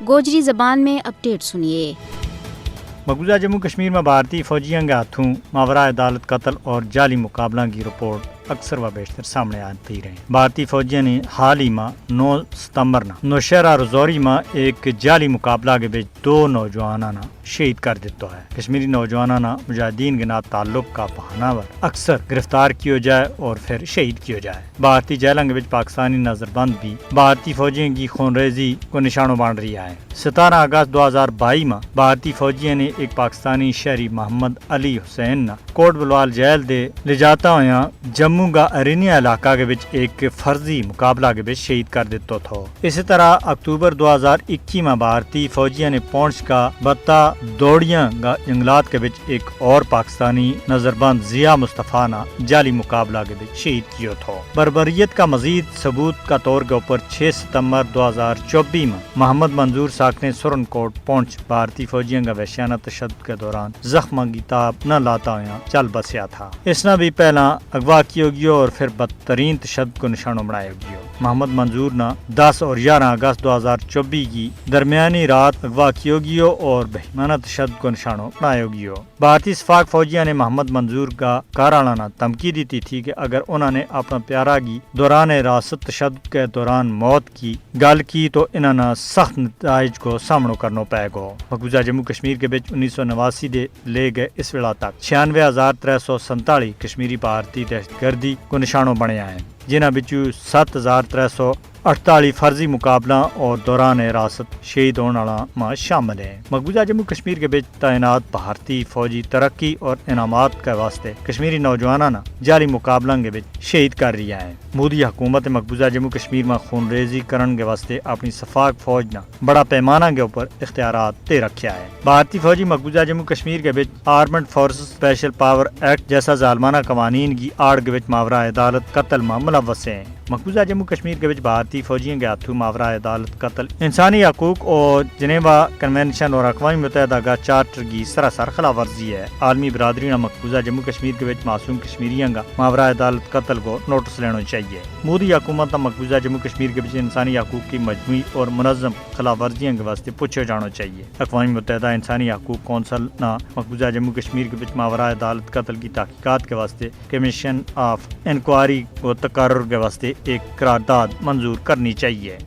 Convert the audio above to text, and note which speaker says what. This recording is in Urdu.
Speaker 1: گوجری زبان میں اپڈیٹ سنیے۔
Speaker 2: مقبوضہ جموں کشمیر میں بھارتی فوجیوں کے ہاتھوں ماوراء عدالت قتل اور جعلی مقابلہ کی رپورٹ اکثر و بیشتر سامنے آتی رہی۔ بھارتی فوجیوں نے حال ہی میں 9 ستمبر نوشہرہ رجوری میں ایک جعلی مقابلہ کے بیچ 2 نوجوانوں شہید کر دیتا ہے۔ کشمیری نوجوانوں مجاہدین کے نام تعلق کا بہانہ ور اکثر گرفتار کیا جائے اور پھر شہید کیا جائے۔ بھارتی جیلوں کے بیچ پاکستانی نظر بند بھی بھارتی فوجیوں کی خون ریزی کو نشانوں بن رہی ہے۔ 17 اگست 2022 میں بھارتی فوجیوں نے ایک پاکستانی شہری محمد علی حسین کوٹ بلوال جیل دے لے جاتا ہوا جموں کا ارینیا علاقہ کے بیچ ایک فرضی مقابلہ کے بیچ شہید کر دیتا تھا۔ اسی طرح اکتوبر 2021 میں بھارتی فوجیوں نے پونچھ کا بتا دوڑیاں کا جنگلات کے بیچ ایک اور پاکستانی نظر بند ضیاء مصطفیٰ نے جعلی مقابلہ کے بیچ شہید کیا تھا۔ بربریت کا مزید ثبوت کا طور کے اوپر 6 ستمبر 2024 میں محمد منظور ساکھ نے سرن کوٹ پونچھ بھارتی فوجیوں کا وحشیانہ تشدد کے دوران زخم کی تاب نہ لاتا ہوا چل بسیا تھا۔ اس نے بھی پہلا اغوا کیا گیا اور پھر بدترین تشدد کو نشانوں بنایا گیا۔ محمد منظور نے 10 اور 11 اگست 2024 کی درمیانی رات اغوا کیا گیا اور بہیمانہ تشدد کو نشانوں بنایا گیا۔ بھارتی شفاق فوجیوں نے محمد منظور کا کارانہ دھمکی دی تھی کہ اگر انہوں نے اپنا پیارا کی دوران راست تشدد کے دوران موت کی گل کی تو انہوں نے سخت نتائج کو سامنا کرنا پائے گا۔ مقبوضہ جموں کشمیر کے بیچ 1989 دے لے گئے اس ویلا تک 96,347 کشمیری بھارتی دہشت گردی کو نشانوں بنیا ہیں، جنہاں بچوں 7,348 فرضی مقابلہ اور دوران راست شہید ہونے والا میں شامل ہیں۔ مقبوضہ جموں کشمیر کے بیچ تعینات بھارتی فوجی ترقی اور انعامات کے واسطے کشمیری نوجوانوں نے جعلی مقابلہ کے بیچ شہید کر رہا ہے۔ مودی حکومت مقبوضہ جموں کشمیر میں خون ریزی کرنے کے واسطے اپنی شفاق فوج نے بڑا پیمانہ کے اوپر اختیارات دے رکھا ہے۔ بھارتی فوجی مقبوضہ جموں کشمیر کے بیچ armed forces special power act جیسا ظالمانہ قوانین کی آڑ کے بیچ ماوراء عدالت قتل میں ملوث ہیں۔ مقبوضہ جموں کشمیر کے بیچ بھارتی فوجیوں کے ہاتھوں ماوراء عدالت قتل انسانی حقوق اور جنیوا کنونشن اور اقوام متحدہ کا چارٹر کی سراسر خلاف ورزی ہے۔ عالمی برادری نے مقبوضہ جموں کشمیر کے بیچ معصوم کشمیریوں کا ماوراء عدالت قتل کو نوٹس لینا چاہیے۔ مودی حکومت نے مقبوضہ جموں کشمیر کے بیچ انسانی حقوق کی مجموعی اور منظم خلاف ورزیوں کے واسطے پوچھا جانا چاہیے۔ اقوام متحدہ انسانی حقوق کونسل نے مقبوضہ جموں کشمیر کے بیچ ماوراء عدالت قتل کی تحقیقات کے واسطے کمیشن آف انکوائری کو تقرر کے واسطے ایک قرارداد منظور کرنی چاہیے۔